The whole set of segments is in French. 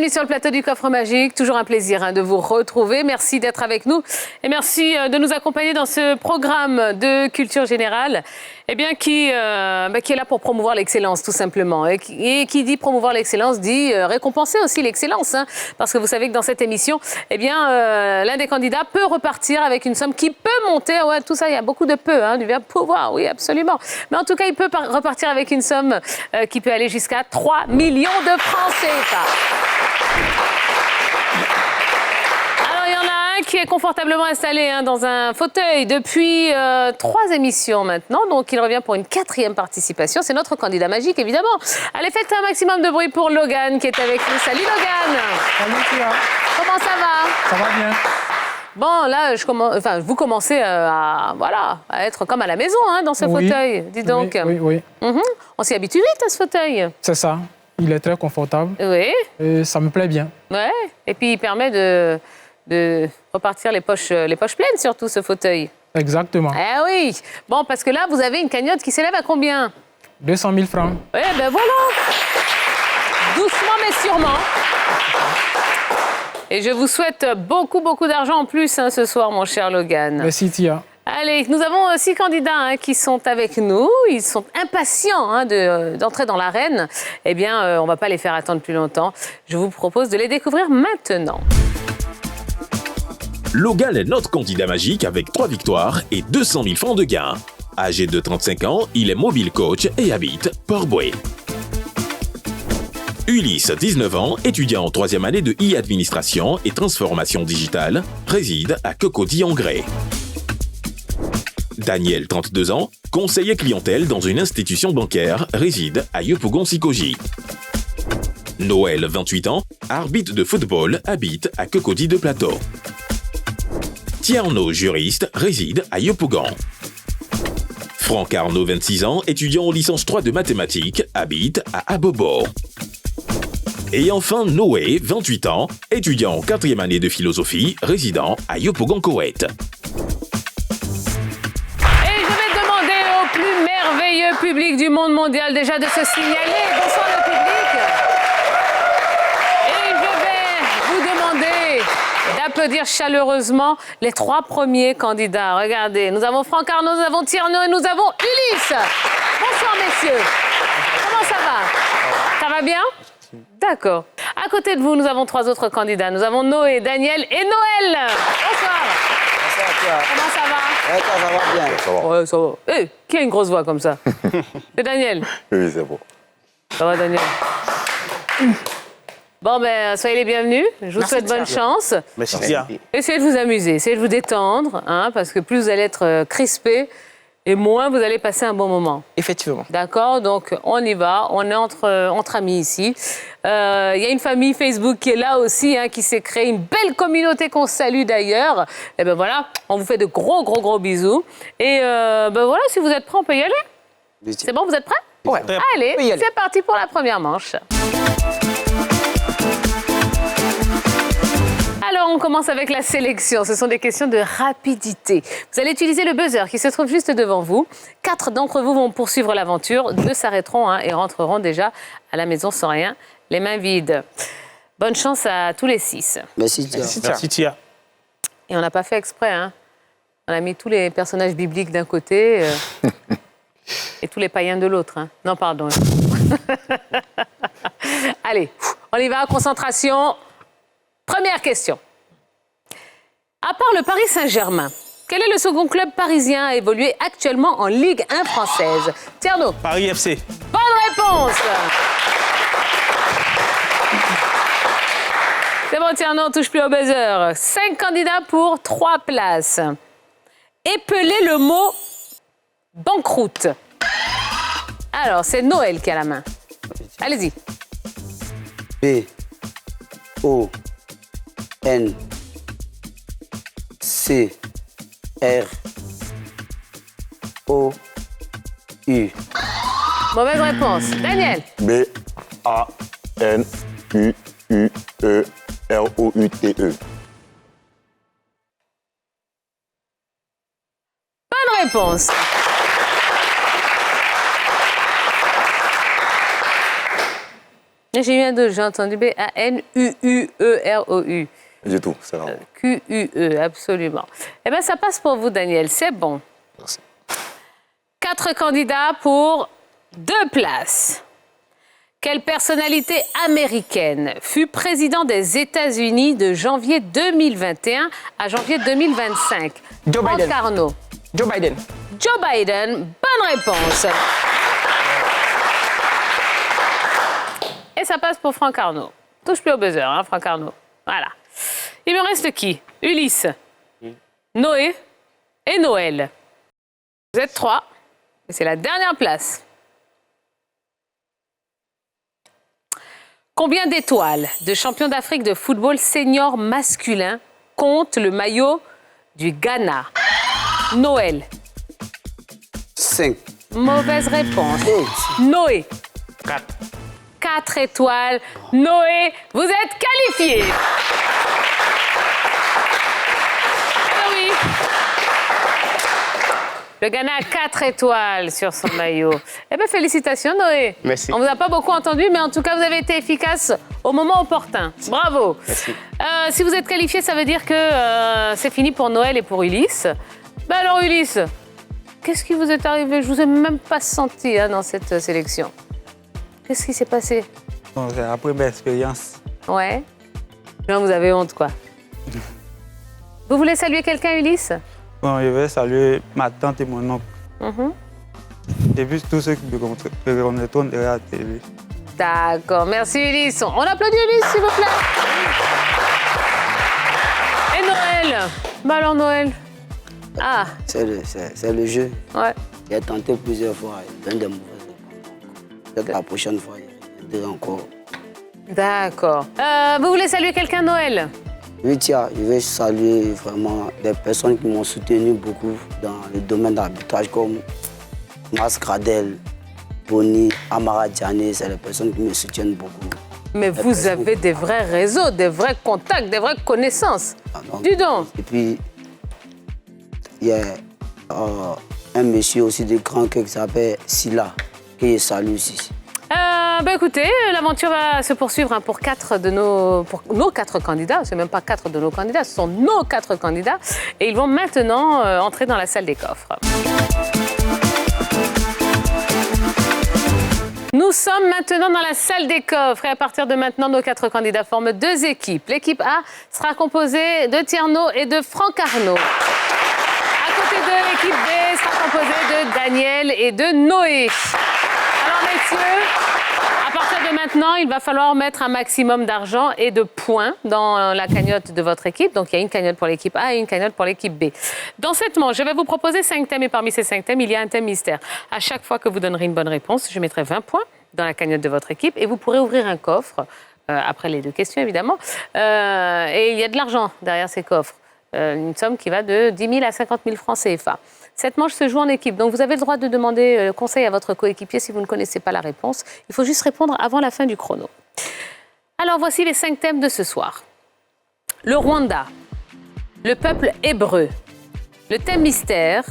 Bienvenue sur le plateau du Coffre Magique. Toujours un plaisir de vous retrouver. Merci d'être avec nous et merci de nous accompagner dans ce programme de culture générale qui est là pour promouvoir l'excellence tout simplement. Et qui dit promouvoir l'excellence dit récompenser aussi l'excellence. Parce que vous savez que dans cette émission, l'un des candidats peut repartir avec une somme qui peut monter. Ouais, tout ça, il y a beaucoup de peu, du verbe pouvoir, oui, absolument. Mais en tout cas, il peut repartir avec une somme qui peut aller jusqu'à 3 millions de francs CFA. Alors, il y en a un qui est confortablement installé dans un fauteuil depuis 3 émissions maintenant. Donc, il revient pour une 4e participation. C'est notre candidat magique, évidemment. Allez, faites un maximum de bruit pour Logan qui est avec nous. Salut, Logan. Salut, Tia. Comment ça va? Ça va bien. Bon, là, vous commencez à être comme à la maison dans ce fauteuil. Dis donc. Oui. On s'y habitue vite à ce fauteuil. C'est ça. Il est très confortable. Oui. Et ça me plaît bien. Ouais. Et puis, il permet de repartir les poches pleines, surtout, ce fauteuil. Exactement. Eh oui. Bon, parce que là, vous avez une cagnotte qui s'élève à combien? 200 000 francs. Eh ben voilà. Doucement, mais sûrement. Et je vous souhaite beaucoup, beaucoup d'argent en plus ce soir, mon cher Logan. Merci, Tia. Allez, nous avons 6 candidats qui sont avec nous. Ils sont impatients d'entrer dans l'arène. Eh bien, on ne va pas les faire attendre plus longtemps. Je vous propose de les découvrir maintenant. Logan est notre candidat magique avec 3 victoires et 200 000 francs de gains. Âgé de 35 ans, il est mobile coach et habite Port-Bouët. Ulysse, 19 ans, étudiant en 3e année de e-administration et transformation digitale, réside à Cocody-en-Grès. Daniel, 32 ans, conseiller clientèle dans une institution bancaire, réside à Yopougon-Sikoji. Noël, 28 ans, arbitre de football, habite à Cocody de Plateau. Tierno, juriste, réside à Yopougon. Franck Arnaud, 26 ans, étudiant en licence 3 de mathématiques, habite à Abobo. Et enfin Noé, 28 ans, étudiant en 4e année de philosophie, résident à Yopougon-Koweït. Merveilleux public du monde mondial déjà de se signaler. Bonsoir le public. Et je vais vous demander d'applaudir chaleureusement les 3 premiers candidats. Regardez, nous avons Franck Arnaud, nous avons Tierno et nous avons Ulysse. Bonsoir messieurs. Comment ça va? Ça va bien? D'accord. À côté de vous, nous avons 3 autres candidats. Nous avons Noé, Daniel et Noël. Bonsoir. Comment ça va? Ouais, ça va bien. Ça va. Ouais, ça va. Qui a une grosse voix comme ça? C'est Daniel. Oui, c'est bon. Ça va, Daniel? Bon, soyez les bienvenus. Je vous souhaite bonne chance. Merci, Tia. Essayez de vous amuser, essayez de vous détendre, parce que plus vous allez être crispés, et moins vous allez passer un bon moment. Effectivement. D'accord? Donc, on y va. On est entre amis ici. Il y a une famille Facebook qui est là aussi, qui s'est créée, une belle communauté qu'on salue d'ailleurs. Et ben voilà, on vous fait de gros, gros, gros bisous. Et voilà, si vous êtes prêts, on peut y aller? C'est bon, vous êtes prêts? Ouais. Allez, c'est parti pour la première manche. Alors, on commence avec la sélection. Ce sont des questions de rapidité. Vous allez utiliser le buzzer qui se trouve juste devant vous. 4 d'entre vous vont poursuivre l'aventure. 2 s'arrêteront et rentreront déjà à la maison sans rien, les mains vides. Bonne chance à tous les 6. Merci, Tia. Merci, Tia. Et on n'a pas fait exprès. On a mis tous les personnages bibliques d'un côté et tous les païens de l'autre. Non, pardon. Allez, on y va. Concentration. Première question. À part le Paris Saint-Germain, quel est le second club parisien à évoluer actuellement en Ligue 1 française? Tierno. Paris FC. Bonne réponse. C'est bon, Tierno, on ne touche plus au buzzer. 5 candidats pour 3 places. Épelez le mot banqueroute. Alors, c'est Noël qui a la main. Allez-y. B-O-N-C-R-O-U. Mauvaise réponse. Daniel. B-A-N-Q-U-E-R-O-U-T-E. Bonne réponse. J'ai eu un 2, j'ai entendu B-A-N-U-U-E-R-O-U. Du tout, c'est rare. Q-U-E, absolument. Eh bien, ça passe pour vous, Daniel, c'est bon. Merci. 4 candidats pour 2 places. Quelle personnalité américaine fut président des États-Unis de janvier 2021 à janvier 2025? Joe Biden. Franck Arnaud. Joe Biden. Joe Biden, bonne réponse. Et ça passe pour Franck Arnaud. Touche plus au buzzer, hein, Franck Arnaud. Voilà. Il me reste qui? Ulysse, Noé et Noël. Vous êtes 3. Et c'est la dernière place. Combien d'étoiles de champion d'Afrique de football senior masculin compte le maillot du Ghana? Noël. 5. Mauvaise réponse. Noé. 4. 4 étoiles. Noé, vous êtes qualifié. Ah oui. Le Ghana a 4 étoiles sur son maillot. Eh bien, félicitations, Noé. Merci. On ne vous a pas beaucoup entendu, mais en tout cas, vous avez été efficace au moment opportun. Bravo. Merci. Si vous êtes qualifié, ça veut dire que c'est fini pour Noël et pour Ulysse. Ben alors, Ulysse, qu'est-ce qui vous est arrivé? Je ne vous ai même pas senti dans cette sélection. Qu'est-ce qui s'est passé? Bon, c'est la première expérience. Ouais. Non, vous avez honte, quoi. Vous voulez saluer quelqu'un, Ulysse? Bon, je vais saluer ma tante et mon oncle. Et puis tous ceux qui me reconnaîtront derrière la télé. D'accord, merci Ulysse. On applaudit Ulysse, s'il vous plaît. Et Noël? Bah alors Noël? Ah, C'est le jeu. ouais. J'ai tenté plusieurs fois, il donne des mauvaises réponses. Peut-être la prochaine fois, je dirai encore. D'accord. Vous voulez saluer quelqu'un, Noël? Oui, tiens, je vais saluer vraiment des personnes qui m'ont soutenu beaucoup dans le domaine de l'arbitrage, comme Mas Gradel, Boni, Amara Diané, c'est les personnes qui me soutiennent beaucoup. Mais vous avez des vrais réseaux, des vrais contacts, des vraies connaissances. Dis donc. Et puis, il y a un monsieur aussi de grand cœur qui s'appelle Silla, que je salue aussi. Écoutez, l'aventure va se poursuivre pour nos 4 candidats. C'est même pas 4 de nos candidats, ce sont nos 4 candidats. Et ils vont maintenant entrer dans la salle des coffres. Nous sommes maintenant dans la salle des coffres et à partir de maintenant, nos 4 candidats forment 2 équipes. L'équipe A sera composée de Tierno et de Franck Arnaud. À côté d'eux, l'équipe B sera composée de Daniel et de Noé. Alors messieurs, à partir de maintenant, il va falloir mettre un maximum d'argent et de points dans la cagnotte de votre équipe. Donc, il y a une cagnotte pour l'équipe A et une cagnotte pour l'équipe B. Dans cette manche, je vais vous proposer 5 thèmes et parmi ces 5 thèmes, il y a un thème mystère. À chaque fois que vous donnerez une bonne réponse, je mettrai 20 points dans la cagnotte de votre équipe et vous pourrez ouvrir un coffre, après les 2 questions évidemment. Et il y a de l'argent derrière ces coffres. Une somme qui va de 10 000 à 50 000 francs CFA. Cette manche se joue en équipe, donc vous avez le droit de demander conseil à votre coéquipier si vous ne connaissez pas la réponse. Il faut juste répondre avant la fin du chrono. Alors voici les 5 thèmes de ce soir. Le Rwanda, le peuple hébreu, le thème mystère,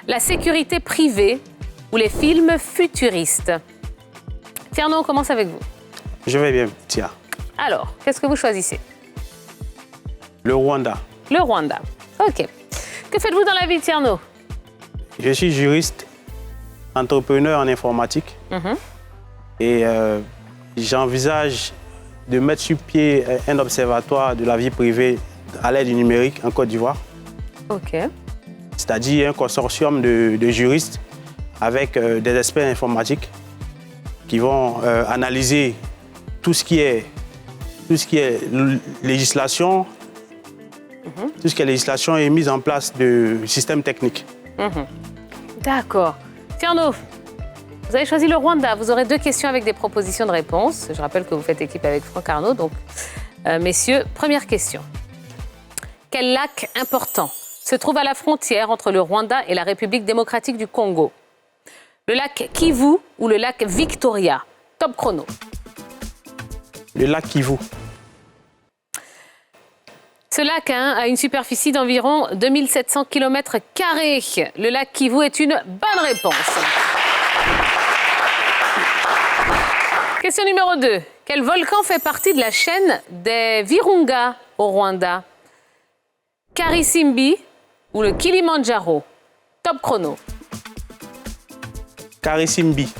la sécurité privée ou les films futuristes. Tierno, on commence avec vous. Je vais bien, tiens. Alors, qu'est-ce que vous choisissez? Le Rwanda. Le Rwanda. OK. Que faites-vous dans la vie, Tierno? Je suis juriste, entrepreneur en informatique. Et j'envisage de mettre sur pied un observatoire de la vie privée à l'aide du numérique en Côte d'Ivoire. OK. C'est-à-dire un consortium de juristes avec des experts informatiques qui vont analyser tout ce qui est législation, tout ce qui est législation et mise en place de systèmes techniques. D'accord. Tierno, vous avez choisi le Rwanda. Vous aurez 2 questions avec des propositions de réponse. Je rappelle que vous faites équipe avec Franck Arnaud. Donc, messieurs, première question. Quel lac important se trouve à la frontière entre le Rwanda et la République démocratique du Congo? Le lac Kivu ou le lac Victoria? Top chrono. Le lac Kivu. Ce lac a une superficie d'environ 2700 km². Le lac Kivu est une bonne réponse. Question numéro 2. Quel volcan fait partie de la chaîne des Virunga au Rwanda? Karisimbi ou le Kilimandjaro? Top chrono. Karisimbi.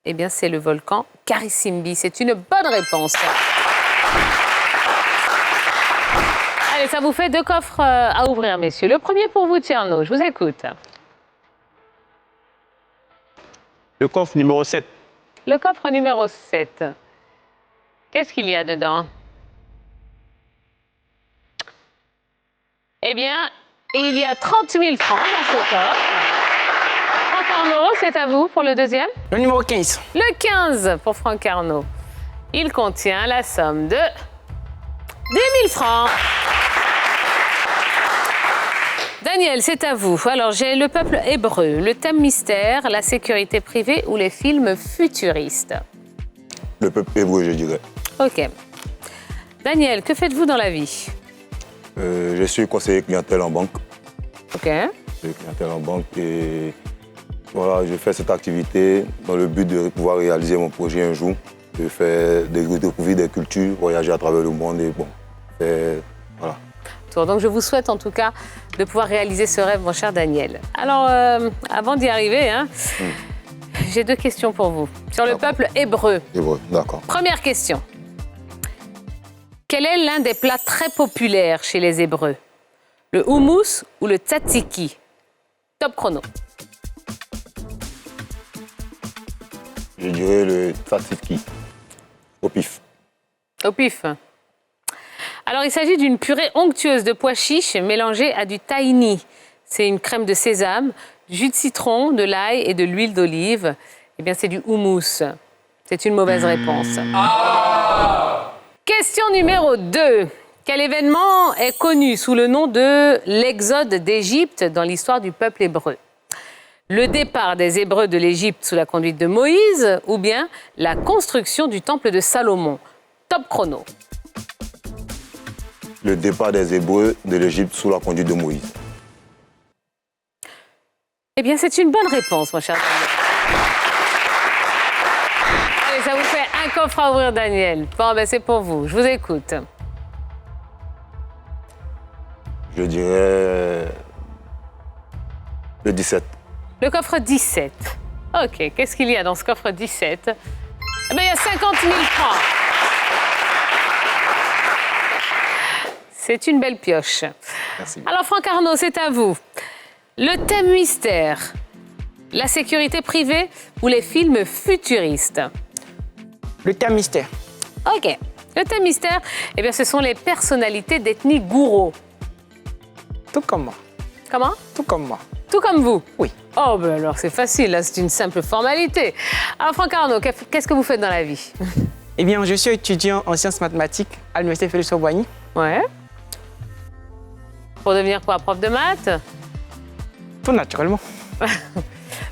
Eh bien, c'est le volcan Karisimbi. C'est une bonne réponse. Allez, ça vous fait 2 coffres à ouvrir, messieurs. Le premier pour vous, Tierno. Je vous écoute. Le coffre numéro 7. Le coffre numéro 7. Qu'est-ce qu'il y a dedans? Eh bien, il y a 30 000 francs dans ce coffre. Franck Arnaud, c'est à vous pour le deuxième. Le numéro 15. Le 15 pour Franck Arnaud. Il contient la somme de 10 000 francs. Daniel, c'est à vous. Alors, j'ai le peuple hébreu, le thème mystère, la sécurité privée ou les films futuristes. Le peuple hébreu, je dirais. Ok. Daniel, que faites-vous dans la vie? Je suis conseiller clientèle en banque. Ok. Je suis clientèle en banque et voilà, je fais cette activité dans le but de pouvoir réaliser mon projet un jour. Je fais découvrir des cultures, voyager à travers le monde et bon, voilà. Donc, je vous souhaite en tout cas de pouvoir réaliser ce rêve, mon cher Daniel. Alors, avant d'y arriver, j'ai 2 questions pour vous sur le peuple hébreu. Hébreu, d'accord. Première question. Quel est l'un des plats très populaires chez les Hébreux? Le houmous ou le tzatziki? Top chrono. Je dirais le tzatziki, au pif. Au pif. Alors, il s'agit d'une purée onctueuse de pois chiches mélangée à du tahini. C'est une crème de sésame, du jus de citron, de l'ail et de l'huile d'olive. Eh bien, c'est du houmous. C'est une mauvaise réponse. Question numéro 2. Quel événement est connu sous le nom de l'exode d'Égypte dans l'histoire du peuple hébreu? Le départ des Hébreux de l'Égypte sous la conduite de Moïse ou bien la construction du temple de Salomon? Top chrono. Le départ des Hébreux de l'Égypte sous la conduite de Moïse. Eh bien, c'est une bonne réponse, mon cher Daniel. Allez, ça vous fait un coffre à ouvrir, Daniel. Bon, ben c'est pour vous. Je vous écoute. Je dirais le 17. Le coffre 17. OK, qu'est-ce qu'il y a dans ce coffre 17? Eh bien, il y a 50 000 francs. C'est une belle pioche. Merci. Alors, Franck Arnaud, c'est à vous. Le thème mystère, la sécurité privée ou les films futuristes? Le thème mystère. OK. Le thème mystère, eh bien, ce sont les personnalités d'ethnie gouro. Tout comme moi. Comment? Tout comme moi. Tout comme vous? Oui. Oh, ben alors c'est facile, là, c'est une simple formalité. Alors, Franck Arnaud, qu'est-ce que vous faites dans la vie? Eh bien, je suis étudiant en sciences mathématiques à l'Université Félix-Houphouët-Boigny. Ouais. Pour devenir quoi? Prof de maths? Tout naturellement.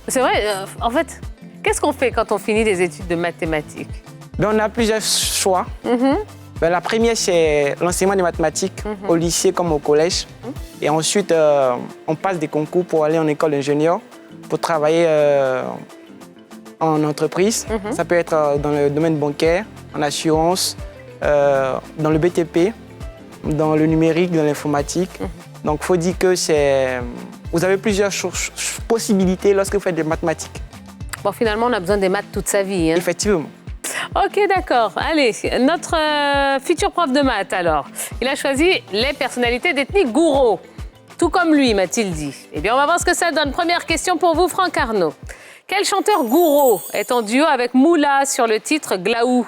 C'est vrai, en fait, qu'est-ce qu'on fait quand on finit des études de mathématiques? Ben, on a plusieurs choix. Ben, la première, c'est l'enseignement des mathématiques au lycée comme au collège. Et ensuite, on passe des concours pour aller en école d'ingénieur, pour travailler en entreprise. Ça peut être dans le domaine bancaire, en assurance, dans le BTP, dans le numérique, dans l'informatique. Donc, il faut dire que vous avez plusieurs possibilités lorsque vous faites des mathématiques. Bon, finalement, on a besoin des maths toute sa vie. Hein. Effectivement. Ok, d'accord. Allez, notre futur prof de maths, alors. Il a choisi les personnalités d'ethnie gouro. Tout comme lui, m'a-t-il dit. Eh bien, on va voir ce que ça donne. Première question pour vous, Franck Arnaud. Quel chanteur gouro est en duo avec Moula sur le titre Glaou?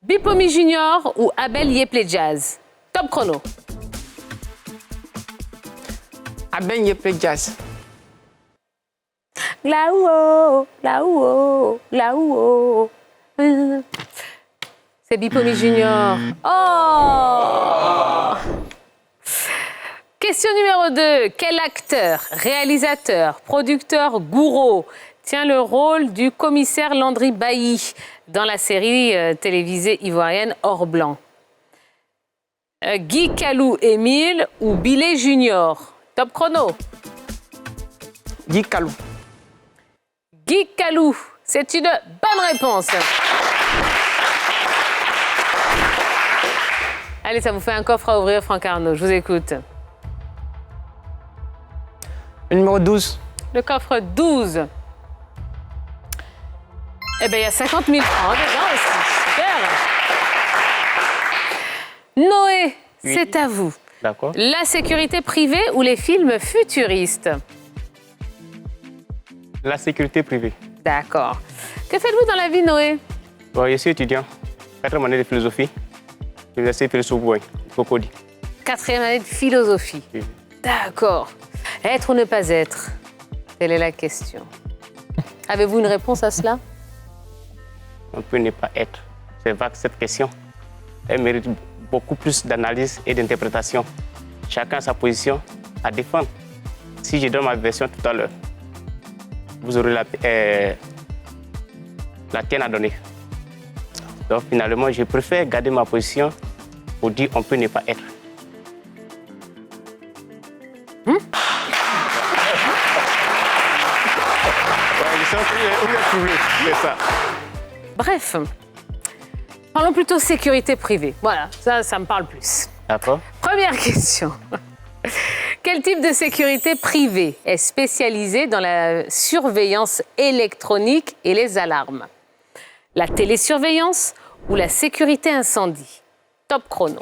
Bipomi Junior ou Abel Yepley Jazz? Top chrono. Abel Yepley Jazz. Glaou, glaou, glaou. C'est Bipomi Junior. Oh! Question numéro 2. Quel acteur, réalisateur, producteur gouro tient le rôle du commissaire Landry Bailly dans la série télévisée ivoirienne Or Blanc? Guy Calou Émile ou Billet Junior? Top chrono. Guy Calou. Guy Calou, c'est une bonne réponse. Allez, ça vous fait un coffre à ouvrir, Franck Arnaud. Je vous écoute. Le numéro 12. Le coffre 12. Eh bien, il y a 50 000 francs dedans aussi. Super. Noé, Oui. c'est à vous. D'accord. La sécurité privée ou les films futuristes? La sécurité privée. D'accord. Que faites-vous dans la vie, Noé? Bon, je suis étudiant. 4e année de philosophie. L'université Félix Houphouët, Cocody. 4e année de philosophie. Oui. D'accord. Être ou ne pas être? Telle est la question. Avez-vous une réponse à cela? On peut ne pas être. C'est vague cette question. Elle mérite beaucoup plus d'analyse et d'interprétation. Chacun a sa position à défendre. Si je donne ma version tout à l'heure, vous aurez la tienne à donner. Donc finalement, je préfère garder ma position pour dire on peut ne pas être. C'est ça. Bref. Parlons plutôt sécurité privée. Voilà, ça me parle plus. D'accord. Première question. Quel type de sécurité privée est spécialisé dans la surveillance électronique et les alarmes? La télésurveillance ou la sécurité incendie? Top chrono.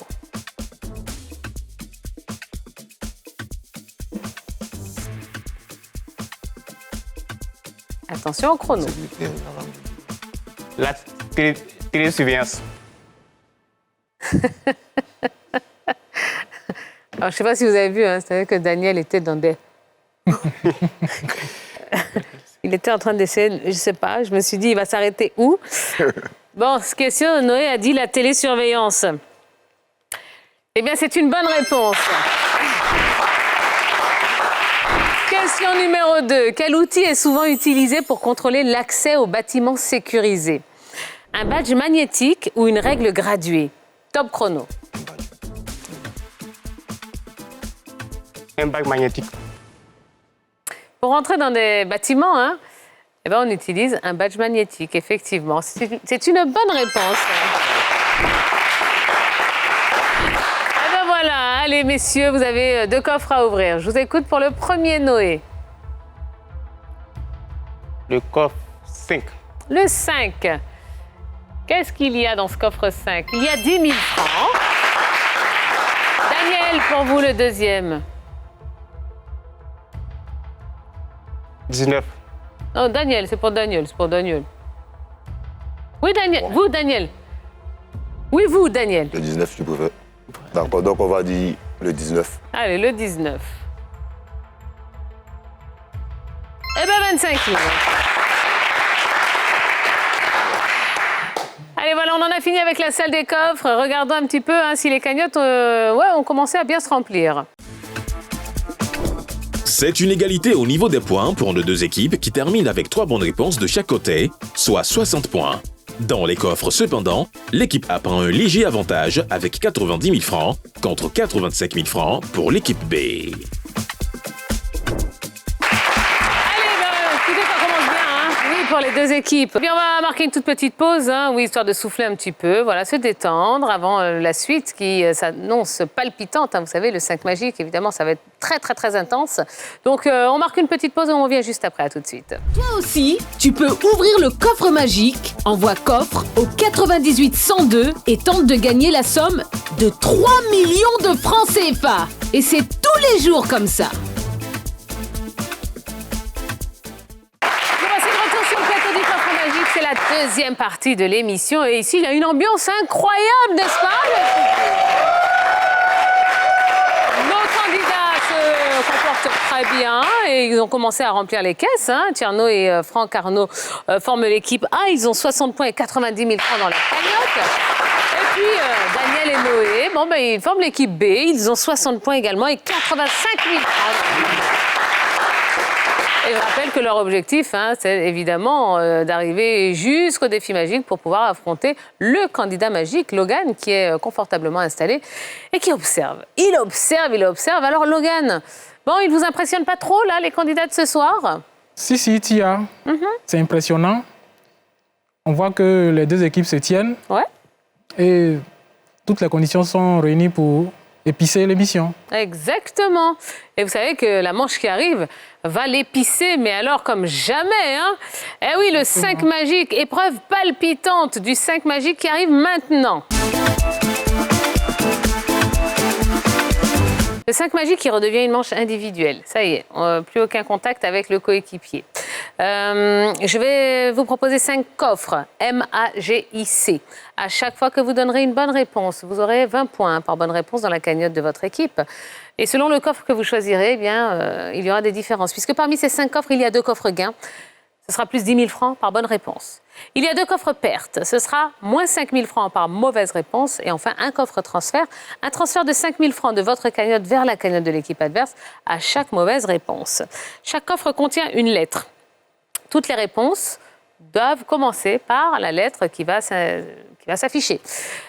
Attention au chrono. La télésurveillance. Alors, je ne sais pas si vous avez vu, hein, c'est-à-dire que Daniel était dans des... Il était en train d'essayer, je ne sais pas, je me suis dit, il va s'arrêter où? Bon, question, Noé a dit la télésurveillance. Eh bien, c'est une bonne réponse. Question numéro 2. Quel outil est souvent utilisé pour contrôler l'accès aux bâtiments sécurisés? Un badge magnétique ou une règle graduée? Top chrono. Un bac magnétique. Pour rentrer dans des bâtiments, hein, eh ben on utilise un badge magnétique, effectivement. C'est une bonne réponse. Eh ben voilà, allez messieurs, vous avez 2 coffres à ouvrir. Je vous écoute pour le premier, Noé. Le coffre 5. Le 5. Qu'est-ce qu'il y a dans ce coffre 5? Il y a 10 000 francs. Daniel, pour vous, le deuxième. 19. Non, Daniel, c'est pour Daniel, c'est pour Daniel. Oui, Daniel. Vous, Daniel. Oui, vous, Daniel. Le 19, tu préfères. D'accord, donc on va dire le 19. Allez, le 19. Eh bien, 25 000. Allez, voilà, on en a fini avec la salle des coffres. Regardons un petit peu hein, si les cagnottes ont commencé à bien se remplir. C'est une égalité au niveau des points pour nos 2 équipes qui terminent avec 3 bonnes réponses de chaque côté, soit 60 points. Dans les coffres, cependant, l'équipe A prend un léger avantage avec 90 000 francs contre 85 000 francs pour l'équipe B. Pour les 2 équipes. Bien, on va marquer une toute petite pause, hein, oui, histoire de souffler un petit peu, voilà, se détendre avant la suite qui s'annonce palpitante. Hein, vous savez, le 5 magique, évidemment, ça va être très, très, très intense. Donc, on marque une petite pause et on revient juste après. À tout de suite. Toi aussi, tu peux ouvrir le coffre magique. Envoie coffre au 98 102 et tente de gagner la somme de 3 millions de francs CFA. Et c'est tous les jours comme ça. C'est la deuxième partie de l'émission et ici, il y a une ambiance incroyable, n'est-ce pas? Nos candidats se comportent très bien et ils ont commencé à remplir les caisses. Hein. Tierno et Franck Arnaud forment l'équipe A. Ils ont 60 points et 90 000 francs dans la cagnotte. Et puis, Daniel et Noé, ils forment l'équipe B. Ils ont 60 points également et 85 000 francs. Et je rappelle que leur objectif, hein, c'est évidemment d'arriver jusqu'au défi magique pour pouvoir affronter le candidat magique, Logan, qui est confortablement installé et qui observe. Il observe. Alors Logan, bon, il ne vous impressionne pas trop, là, les candidats de ce soir? Si, Tia. C'est impressionnant. On voit que les 2 équipes se tiennent. Ouais. Et toutes les conditions sont réunies pour épicer l'émission. Exactement. Et vous savez que la manche qui arrive va l'épicer, mais alors comme jamais. Hein. Eh oui, le 5 magique, épreuve palpitante du 5 magique qui arrive maintenant. Le 5 magique qui redevient une manche individuelle. Ça y est, plus aucun contact avec le coéquipier. Je vais vous proposer 5 coffres, M-A-G-I-C. À chaque fois que vous donnerez une bonne réponse, vous aurez 20 points par bonne réponse dans la cagnotte de votre équipe. Et selon le coffre que vous choisirez, eh bien, il y aura des différences. Puisque parmi ces 5 coffres, il y a 2 coffres gains. Ce sera plus 10 000 francs par bonne réponse. Il y a 2 coffres pertes. Ce sera moins 5 000 francs par mauvaise réponse. Et enfin, un coffre transfert. Un transfert de 5 000 francs de votre cagnotte vers la cagnotte de l'équipe adverse à chaque mauvaise réponse. Chaque coffre contient une lettre. Toutes les réponses doivent commencer par la lettre qui va s'afficher.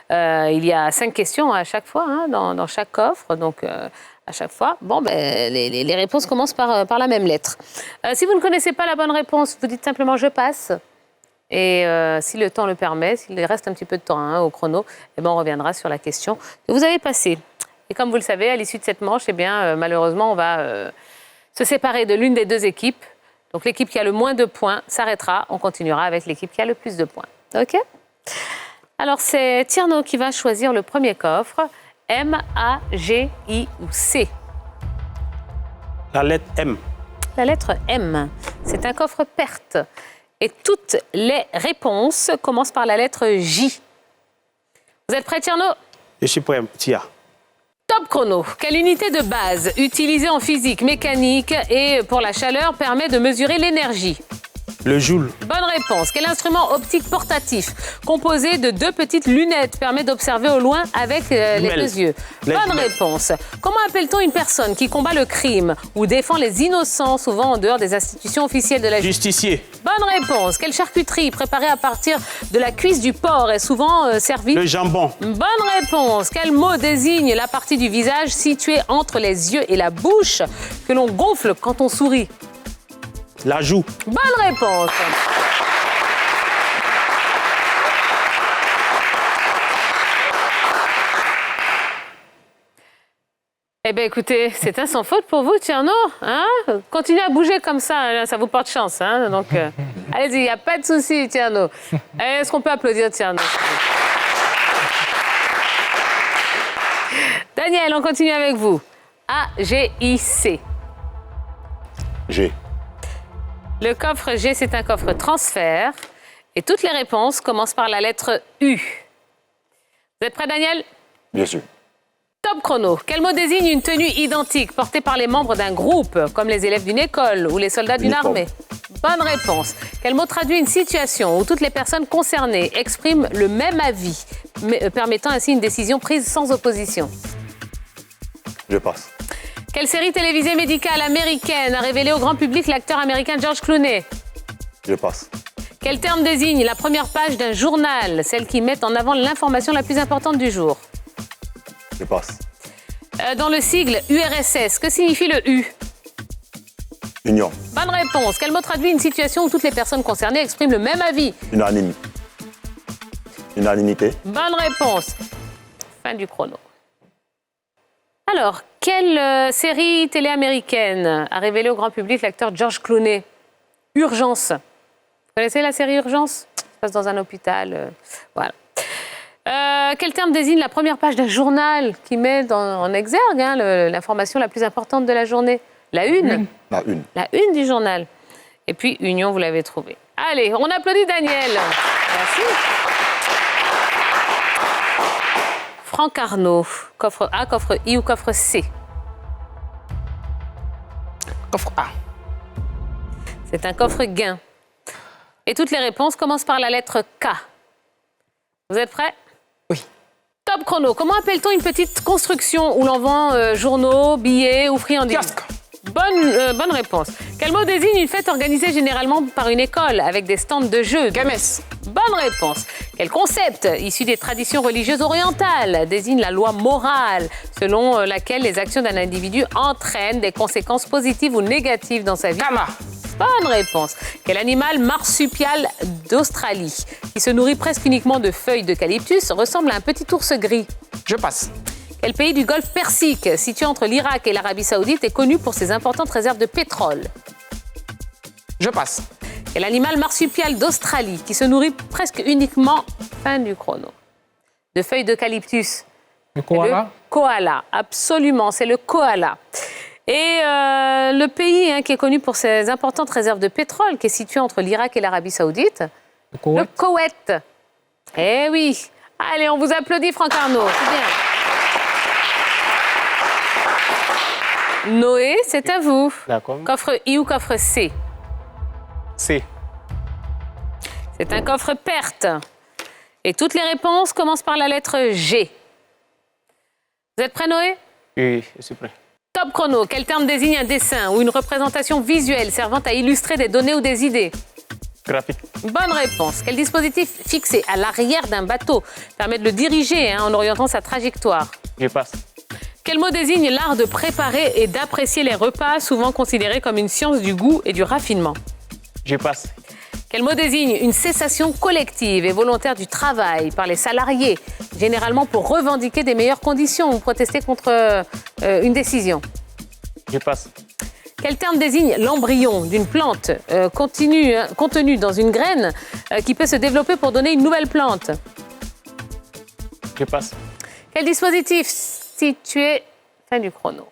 Il y a 5 questions à chaque fois hein, dans chaque coffre. Donc, à chaque fois, les réponses commencent par la même lettre. Si vous ne connaissez pas la bonne réponse, vous dites simplement « je passe ». Et si le temps le permet, s'il reste un petit peu de temps hein, au chrono, eh bien, on reviendra sur la question que vous avez passée. Et comme vous le savez, à l'issue de cette manche, eh bien, malheureusement, on va se séparer de l'une des 2 équipes. Donc l'équipe qui a le moins de points s'arrêtera. On continuera avec l'équipe qui a le plus de points. OK ? Alors c'est Tierno qui va choisir le premier coffre. M, A, G, I ou C. La lettre M. La lettre M. C'est un coffre perte. Et toutes les réponses commencent par la lettre J. Vous êtes prêts, Tierno ? Je suis prêt, Tia. Top chrono. Quelle unité de base utilisée en physique, mécanique et pour la chaleur permet de mesurer l'énergie ? Le joule. Bonne réponse. Quel instrument optique portatif composé de 2 petites lunettes permet d'observer au loin avec les 2 yeux ? Bonne réponse. Comment appelle-t-on une personne qui combat le crime ou défend les innocents, souvent en dehors des institutions officielles de la justice ? Justicier. Bonne réponse. Quelle charcuterie préparée à partir de la cuisse du porc est souvent servie ? Le jambon. Bonne réponse. Quel mot désigne la partie du visage située entre les yeux et la bouche que l'on gonfle quand on sourit ? La joue. Bonne réponse. Eh bien, écoutez, c'est un sans faute pour vous, Tierno. Hein? Continuez à bouger comme ça, ça vous porte chance. Hein? Donc, allez-y, il n'y a pas de souci, Tierno. Est-ce qu'on peut applaudir Tierno? Daniel, on continue avec vous. A, G, I, C. G. Le coffre G, c'est un coffre transfert. Et toutes les réponses commencent par la lettre U. Vous êtes prêt, Daniel? Bien sûr. Top chrono. Quel mot désigne une tenue identique portée par les membres d'un groupe, comme les élèves d'une école ou les soldats d'une armée? Bonne réponse. Quel mot traduit une situation où toutes les personnes concernées expriment le même avis, permettant ainsi une décision prise sans opposition? Je passe. Quelle série télévisée médicale américaine a révélé au grand public l'acteur américain George Clooney? Je passe. Quel terme désigne la première page d'un journal, celle qui met en avant l'information la plus importante du jour? Je passe. Dans le sigle URSS, que signifie le U? Union. Bonne réponse. Quel mot traduit une situation où toutes les personnes concernées expriment le même avis? Unanime. Unanimité. Bonne réponse. Fin du chrono. Alors, quelle série télé américaine a révélé au grand public l'acteur George Clooney? Urgence. Vous connaissez la série Urgence? Ça se passe dans un hôpital. Voilà. Quel terme désigne la première page d'un journal qui met en exergue l'information la plus importante de la journée? La une. La une. La une du journal. Et puis, union, vous l'avez trouvé. Allez, on applaudit Daniel. Merci. Franck Arnaud, coffre A, coffre I ou coffre C? Coffre A. C'est un coffre gain. Et toutes les réponses commencent par la lettre K. Vous êtes prêts? Oui. Top chrono. Comment appelle-t-on une petite construction où l'on vend journaux, billets ou friandises? Kiosque. Bonne réponse. Quel mot désigne une fête organisée généralement par une école avec des stands de jeux? Gamesse. Bonne réponse. Quel concept, issu des traditions religieuses orientales, désigne la loi morale selon laquelle les actions d'un individu entraînent des conséquences positives ou négatives dans sa vie? Karma. Bonne réponse. Quel animal marsupial d'Australie, qui se nourrit presque uniquement de feuilles d'eucalyptus, ressemble à un petit ours gris? Je passe. Quel pays du Golfe Persique, situé entre l'Irak et l'Arabie Saoudite, est connu pour ses importantes réserves de pétrole? Je passe. Quel animal marsupial d'Australie, qui se nourrit presque uniquement, fin du chrono, de feuilles d'eucalyptus? Le koala? Le koala, absolument, c'est le koala. Et le pays qui est connu pour ses importantes réserves de pétrole, qui est situé entre l'Irak et l'Arabie Saoudite? Le Koweït? Le Koweït. Eh oui. Allez, on vous applaudit, Franck Arnaud. C'est bien. Noé, c'est à vous. D'accord. Coffre I ou coffre C? C. C'est un coffre perte. Et toutes les réponses commencent par la lettre G. Vous êtes prêt, Noé? Oui, je suis prêt. Top chrono. Quel terme désigne un dessin ou une représentation visuelle servant à illustrer des données ou des idées? Graphique. Bonne réponse. Quel dispositif fixé à l'arrière d'un bateau permet de le diriger en orientant sa trajectoire? Je passe. Quel mot désigne l'art de préparer et d'apprécier les repas, souvent considéré comme une science du goût et du raffinement? Je passe. Quel mot désigne une cessation collective et volontaire du travail par les salariés, généralement pour revendiquer des meilleures conditions ou protester contre une décision? Je passe. Quel terme désigne l'embryon d'une plante contenue dans une graine qui peut se développer pour donner une nouvelle plante? Je passe. Quel dispositif situé... Fin du chrono.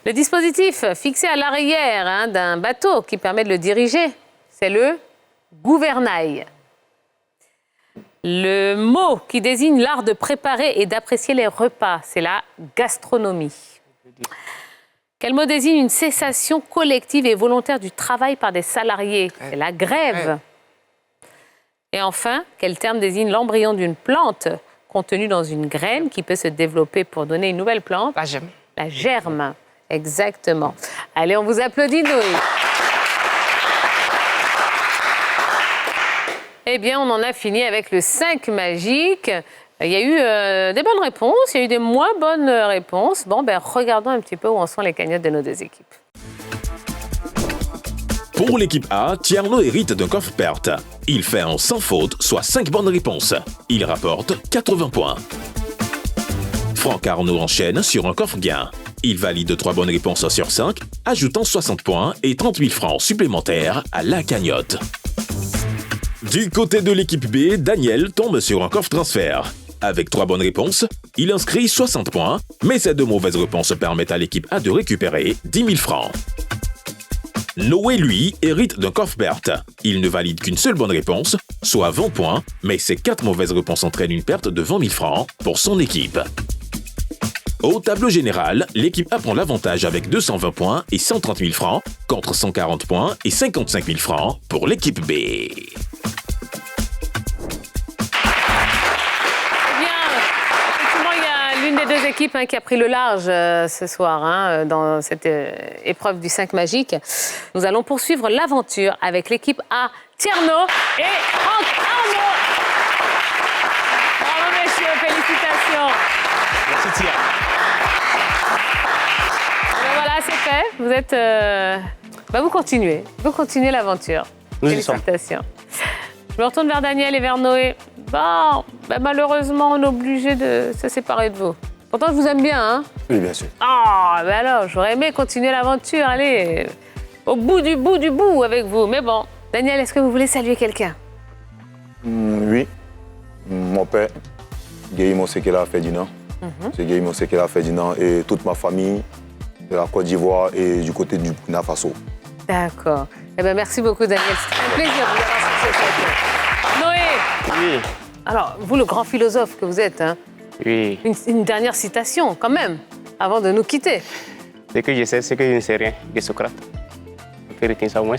Le dispositif fixé à l'arrière d'un bateau qui permet de le diriger, c'est le gouvernail. Le mot qui désigne l'art de préparer et d'apprécier les repas, c'est la gastronomie. Quel mot désigne une cessation collective et volontaire du travail par des salariés? C'est la grève. Et enfin, quel terme désigne l'embryon d'une plante contenue dans une graine qui peut se développer pour donner une nouvelle plante? La germe. La germe, exactement. Allez, on vous applaudit, Noé. Eh bien, on en a fini avec le 5 magique. Il y a eu des bonnes réponses, il y a eu des moins bonnes réponses. Bon, ben, regardons un petit peu où en sont les cagnottes de nos deux équipes. Pour l'équipe A, Tierno hérite d'un coffre perte. Il fait un sans faute, soit 5 bonnes réponses. Il rapporte 80 points. Franck Arnaud enchaîne sur un coffre gain. Il valide 3 bonnes réponses sur 5, ajoutant 60 points et 30 000 francs supplémentaires à la cagnotte. Du côté de l'équipe B, Daniel tombe sur un coffre transfert. Avec 3 bonnes réponses, il inscrit 60 points, mais ces 2 mauvaises réponses permettent à l'équipe A de récupérer 10 000 francs. Noé, lui, hérite d'un coffre perte. Il ne valide qu'une seule bonne réponse, soit 20 points, mais ces 4 mauvaises réponses entraînent une perte de 20 000 francs pour son équipe. Au tableau général, l'équipe A prend l'avantage avec 220 points et 130 000 francs, contre 140 points et 55 000 francs pour l'équipe B. L'une des deux équipes qui a pris le large ce soir dans cette épreuve du 5 magique. Nous allons poursuivre l'aventure avec l'équipe A, Tierno et Franck Arnaud. Bravo messieurs, félicitations. Merci Tia. Et voilà, c'est fait. Vous êtes... vous continuez l'aventure. Nous y sommes. Félicitations. Je me retourne vers Daniel et vers Noé. Bon, malheureusement, on est obligé de se séparer de vous. Pourtant, je vous aime bien, hein? Oui, bien sûr. Ah, alors, j'aurais aimé continuer l'aventure, allez, au bout du bout avec vous. Mais bon, Daniel, est-ce que vous voulez saluer quelqu'un? Oui. Mon père, Guillaume Sekela Ferdinand. C'est Guillaume Sekela Ferdinand et toute ma famille de la Côte d'Ivoire et du côté du Burkina Faso. D'accord. Eh bien, merci beaucoup, Daniel. C'était un plaisir de vous avoir sur cette chaîne. Noé! Oui. Alors, vous, le grand philosophe que vous êtes, Oui. une dernière citation, quand même, avant de nous quitter. Ce que je sais, c'est que je ne sais rien de Socrate. On peut retenir ça au moins.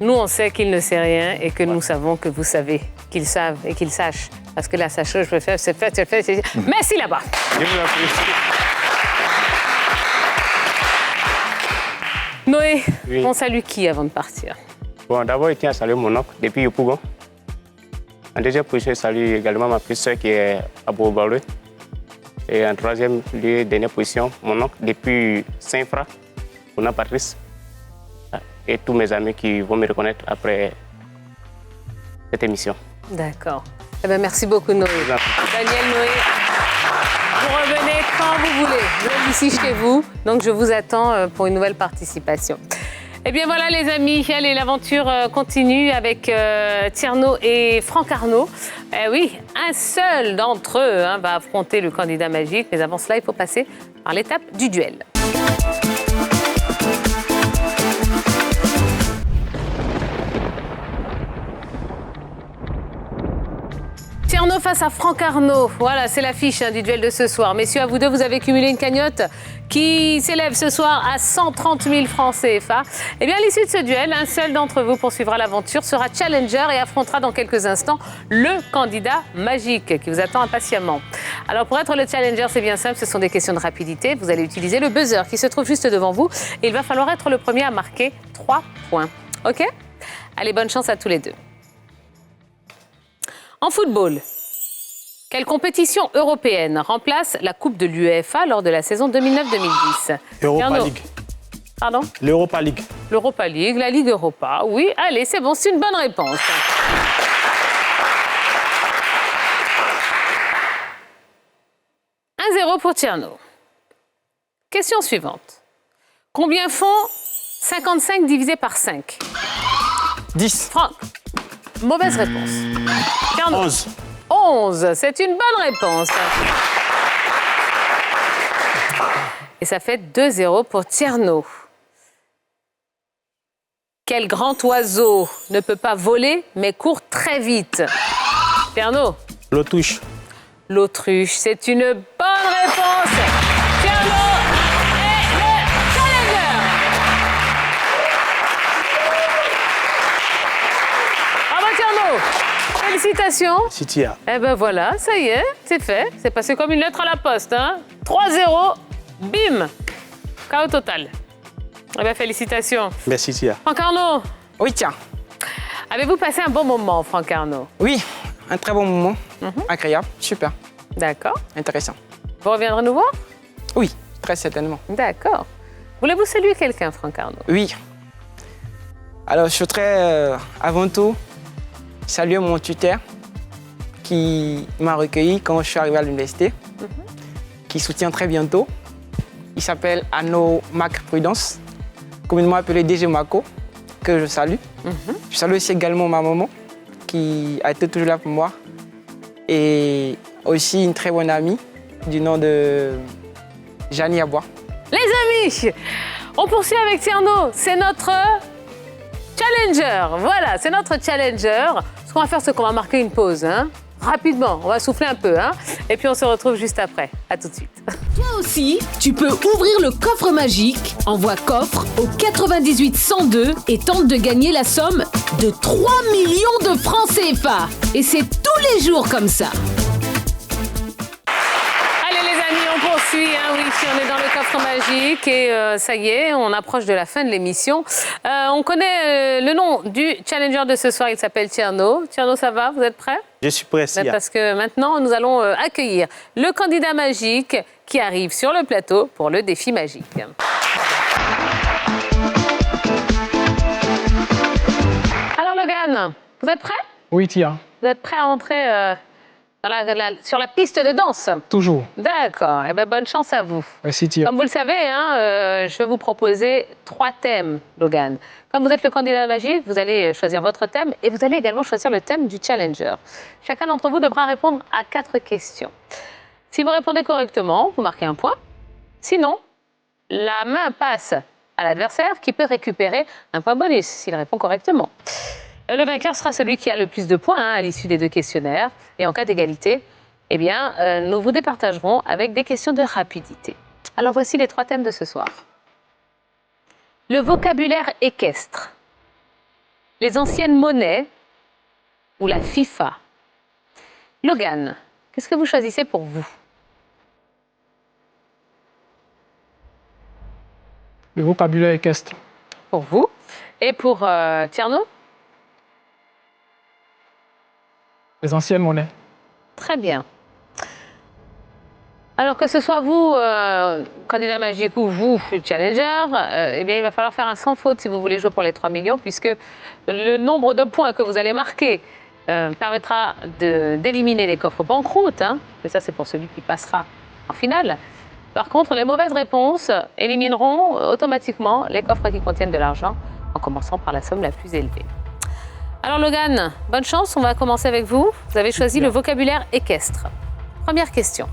Nous, on sait qu'il ne sait rien et que nous savons que vous savez, qu'ils savent et qu'ils sachent. Parce que la sacheuse, je peux faire, c'est fait, c'est fait, c'est... Merci là-bas. Je vous en prie. Noé, Oui. on salue qui avant de partir? Bon, d'abord, je tiens à saluer mon oncle depuis Yopougon. En deuxième position, je salue également ma petite soeur qui est à Bourg-Barreux. Et en troisième lieu, dernière position, mon oncle depuis Saint-Fra, Ona Patrice. Et tous mes amis qui vont me reconnaître après cette émission. D'accord. Eh bien, merci beaucoup, Noé. Daniel Noé, vous revenez quand vous voulez. Vous êtes ici chez vous, donc je vous attends pour une nouvelle participation. Eh bien voilà les amis, allez, l'aventure continue avec Tierno et Franck Arnaud. Eh oui, un seul d'entre eux va affronter le candidat magique, mais avant cela, il faut passer par l'étape du duel. Tierno face à Franck Arnaud. Voilà, c'est l'affiche du duel de ce soir. Messieurs, à vous deux, vous avez cumulé une cagnotte qui s'élève ce soir à 130 000 francs CFA. Eh bien, à l'issue de ce duel, un seul d'entre vous poursuivra l'aventure, sera challenger et affrontera dans quelques instants le candidat magique qui vous attend impatiemment. Alors, pour être le challenger, c'est bien simple, ce sont des questions de rapidité. Vous allez utiliser le buzzer qui se trouve juste devant vous et il va falloir être le premier à marquer 3 points. OK ? Allez, bonne chance à tous les deux. En football, quelle compétition européenne remplace la Coupe de l'UEFA lors de la saison 2009-2010 ? Europa League. Pardon ? L'Europa League. L'Europa League, la Ligue Europa. Oui, allez, c'est bon, c'est une bonne réponse. « 1-0 pour Tierno. Question suivante. Combien font 55 divisé par 5 ? 10. Franck. Mauvaise réponse. Tierno. 11. 11, c'est une bonne réponse. Et ça fait 2-0 pour Tierno. Quel grand oiseau ne peut pas voler mais court très vite ? Tierno. L'autruche. L'autruche, c'est une bonne réponse. Tierno est le challenger. Bravo Tierno. Félicitations. Sitia. Eh ben voilà, ça y est, c'est fait. C'est passé comme une lettre à la poste. 3-0, bim. KO total. Eh ben félicitations. Merci Tia. Franck Arnaud. Oui, tiens. Avez-vous passé un bon moment, Franck Arnaud ? Oui, un très bon moment. Agréable, super, D'accord. intéressant. Vous reviendrez nous voir ? Oui, très certainement. D'accord. Voulez-vous saluer quelqu'un, Franck Arnaud ? Oui. Alors, je voudrais avant tout saluer mon tuteur qui m'a recueilli quand je suis arrivé à l'université, qui soutient très bientôt. Il s'appelle Arnaud Mac Prudence, communément appelé DG Mako, que je salue. Je salue aussi également ma maman, qui a été toujours là pour moi. Et aussi une très bonne amie du nom de Janie Abois. Les amis, on poursuit avec Tierno. C'est notre challenger. Voilà, c'est notre challenger. Ce qu'on va faire, c'est qu'on va marquer une pause. Rapidement, on va souffler un peu. Et puis on se retrouve juste après. À tout de suite. Toi aussi, tu peux ouvrir le coffre magique. Envoie coffre au 98 102 et tente de gagner la somme de 3 millions de francs CFA. Et c'est tous les jours comme ça. Allez les amis, on poursuit. Oui, ici on est dans le coffre magique et ça y est, on approche de la fin de l'émission. On connaît le nom du challenger de ce soir, il s'appelle Tierno. Tierno, ça va ? Vous êtes prêts ? Je suis prêt, Sia. Parce que maintenant, nous allons accueillir le candidat magique qui arrive sur le plateau pour le défi magique. Alors Logan, vous êtes prêt ? Oui, Tia, Vous êtes prêt à entrer sur la piste de danse ? toujours. D'accord, eh bien, bonne chance à vous. Merci, Tia. Comme vous le savez, je vais vous proposer 3 thèmes, Logan. Comme vous êtes le candidat magique, vous allez choisir votre thème et vous allez également choisir le thème du challenger. Chacun d'entre vous devra répondre à 4 questions. Si vous répondez correctement, vous marquez un point. Sinon, la main passe à l'adversaire qui peut récupérer un point bonus s'il répond correctement. Le vainqueur sera celui qui a le plus de points à l'issue des 2 questionnaires. Et en cas d'égalité, eh bien, nous vous départagerons avec des questions de rapidité. Alors voici les 3 thèmes de ce soir. Le vocabulaire équestre, les anciennes monnaies ou la FIFA. Logan, qu'est-ce que vous choisissez pour vous ? Le vocabulaire équestre. Pour vous. Et pour Tierno ? Les anciennes monnaies. Très bien. Alors que ce soit vous, candidat magique, ou vous, challenger, eh bien, il va falloir faire un sans faute si vous voulez jouer pour les 3 millions, puisque le nombre de points que vous allez marquer permettra d'éliminer les coffres banqueroute. Et ça, c'est pour celui qui passera en finale. Par contre, les mauvaises réponses élimineront automatiquement les coffres qui contiennent de l'argent, en commençant par la somme la plus élevée. Alors Logan, bonne chance, on va commencer avec vous. Vous avez choisi le vocabulaire équestre. Première question.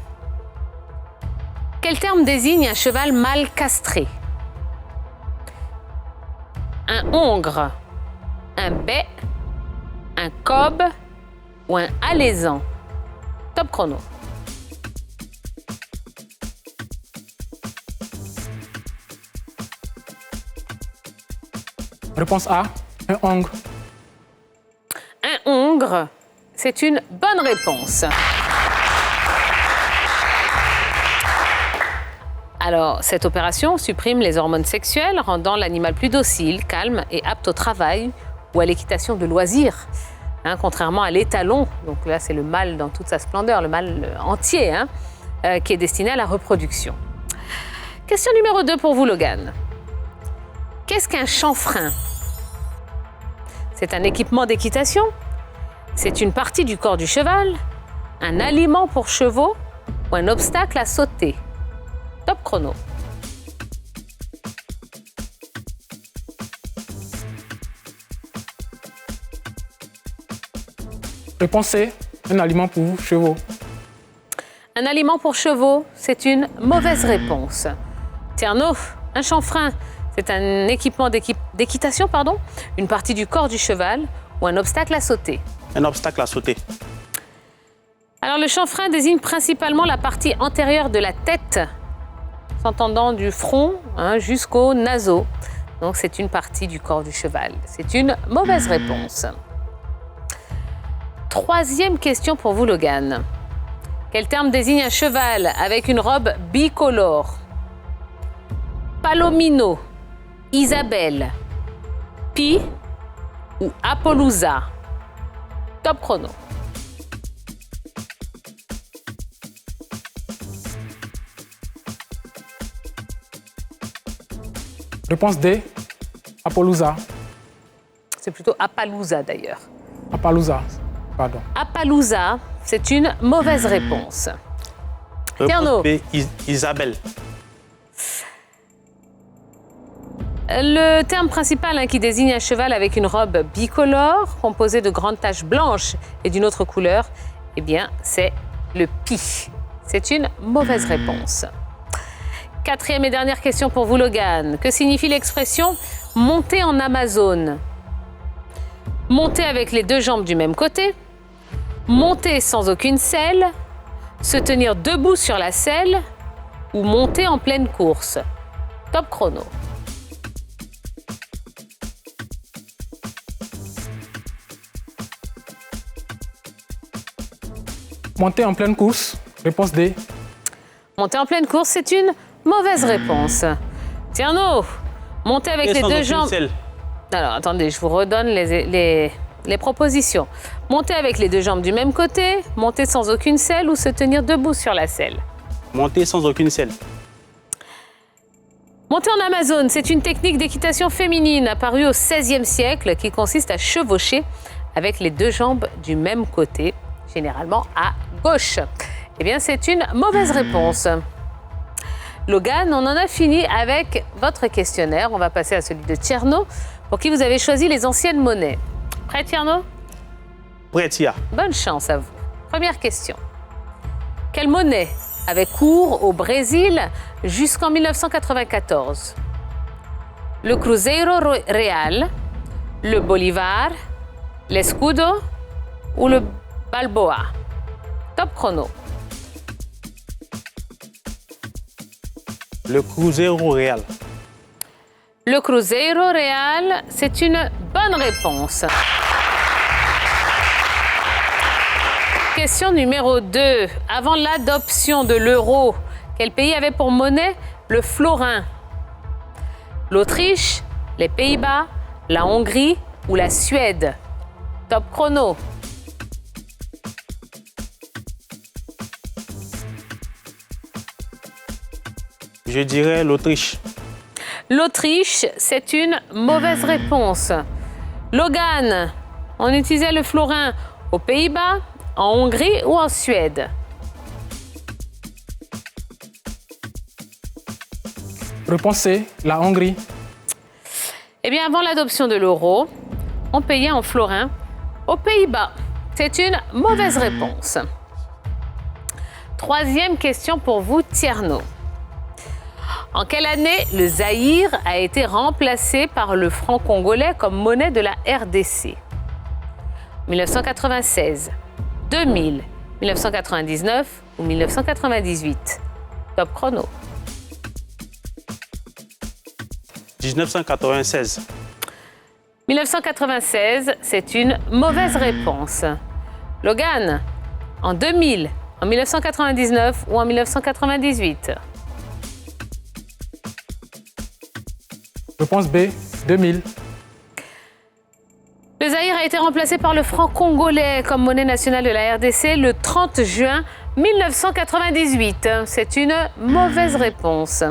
Quel terme désigne un cheval mal castré? Un hongre, un bai, un cob ou un alezan? Top chrono. Réponse A, un hongre. Un hongre, c'est une bonne réponse. Alors, cette opération supprime les hormones sexuelles, rendant l'animal plus docile, calme et apte au travail ou à l'équitation de loisirs. Contrairement à l'étalon, donc là c'est le mâle dans toute sa splendeur, le mâle entier, qui est destiné à la reproduction. Question numéro 2 pour vous, Logan. Qu'est-ce qu'un chanfrein? C'est un équipement d'équitation? C'est une partie du corps du cheval? Un aliment pour chevaux? Ou un obstacle à sauter? Top chrono. Réponse C, un aliment pour chevaux. Un aliment pour chevaux, c'est une mauvaise réponse. Tierno, un chanfrein, c'est un équipement d'équitation, une partie du corps du cheval ou un obstacle à sauter. Un obstacle à sauter. Alors le chanfrein désigne principalement la partie antérieure de la tête, s'entendant du front jusqu'aux naseaux. Donc c'est une partie du corps du cheval. C'est une mauvaise réponse. Troisième question pour vous, Logan. Quel terme désigne un cheval avec une robe bicolore? Palomino, Isabelle, Pi ou Appaloosa? Top chrono. Réponse D, Appaloosa. C'est plutôt Appaloosa d'ailleurs. Appaloosa, pardon. Appaloosa, c'est une mauvaise réponse. Tierno. B, Isabelle. Le terme principal qui désigne un cheval avec une robe bicolore, composée de grandes taches blanches et d'une autre couleur, eh bien, c'est le pi. C'est une mauvaise réponse. Quatrième et dernière question pour vous, Logan. Que signifie l'expression « monter en Amazone » ? Monter avec les deux jambes du même côté, monter sans aucune selle, se tenir debout sur la selle ou monter en pleine course. Top chrono. Monter en pleine course, réponse D. Monter en pleine course, c'est une mauvaise réponse. Tierno, monter avec les deux jambes... Selle. Alors, attendez, je vous redonne les propositions. Monter avec les deux jambes du même côté, monter sans aucune selle ou se tenir debout sur la selle. Monter sans aucune selle. Monter en Amazone, c'est une technique d'équitation féminine apparue au XVIe siècle qui consiste à chevaucher avec les deux jambes du même côté, généralement à gauche. Eh bien, c'est une mauvaise réponse. Logan, on en a fini avec votre questionnaire. On va passer à celui de Tierno, pour qui vous avez choisi les anciennes monnaies. Prêt, Tierno? Prêt, Tia. Bonne chance à vous. Première question. Quelle monnaie avait cours au Brésil jusqu'en 1994? Le Cruzeiro Real, le Bolivar, l'escudo ou le Balboa? Top chrono. Le Cruzeiro Real. Le Cruzeiro Real, c'est une bonne réponse. Question numéro 2. Avant l'adoption de l'euro, quel pays avait pour monnaie le florin? L'Autriche, les Pays-Bas, la Hongrie ou la Suède? Top chrono. Je dirais l'Autriche. L'Autriche, c'est une mauvaise réponse. Logan, on utilisait le florin aux Pays-Bas, en Hongrie ou en Suède? Réponse C, la Hongrie. Eh bien, avant l'adoption de l'euro, on payait en florin aux Pays-Bas. C'est une mauvaise réponse. Troisième question pour vous, Tierno. En quelle année le Zaïre a été remplacé par le franc congolais comme monnaie de la RDC? 1996, 2000, 1999 ou 1998? Top chrono. 1996. 1996, c'est une mauvaise réponse. Logan, en 2000, en 1999 ou en 1998? Réponse B, 2000. Le Zaïre a été remplacé par le franc congolais comme monnaie nationale de la RDC le 30 juin 1998. C'est une mauvaise réponse.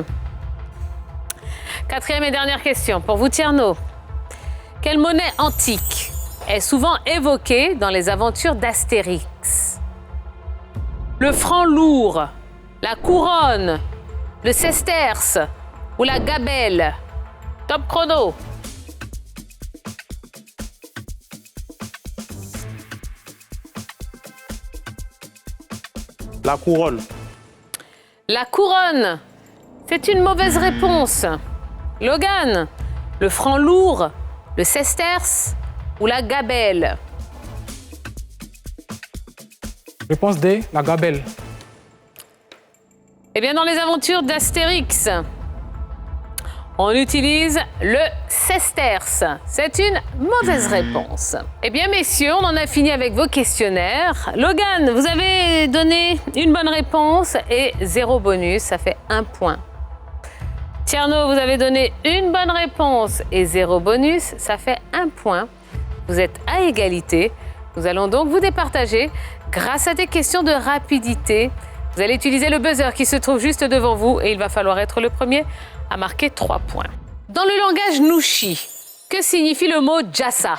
Quatrième et dernière question pour vous, Tierno. Quelle monnaie antique est souvent évoquée dans les aventures d'Astérix? Le franc lourd, la couronne, le sesterce ou la gabelle? Top chrono. La couronne. La couronne, c'est une mauvaise réponse. Logan, le franc lourd, le sesterce ou la gabelle? Réponse D, la gabelle. Eh bien, dans les aventures d'Astérix, on utilise le sesterce. C'est une mauvaise réponse. Eh bien, messieurs, on en a fini avec vos questionnaires. Logan, vous avez donné une bonne réponse et 0 bonus, ça fait 1 point. Tierno, vous avez donné une bonne réponse et 0 bonus, ça fait 1 point. Vous êtes à égalité. Nous allons donc vous départager grâce à des questions de rapidité. Vous allez utiliser le buzzer qui se trouve juste devant vous et il va falloir être le premier à marquer 3 points. Dans le langage Nushi, que signifie le mot jassa?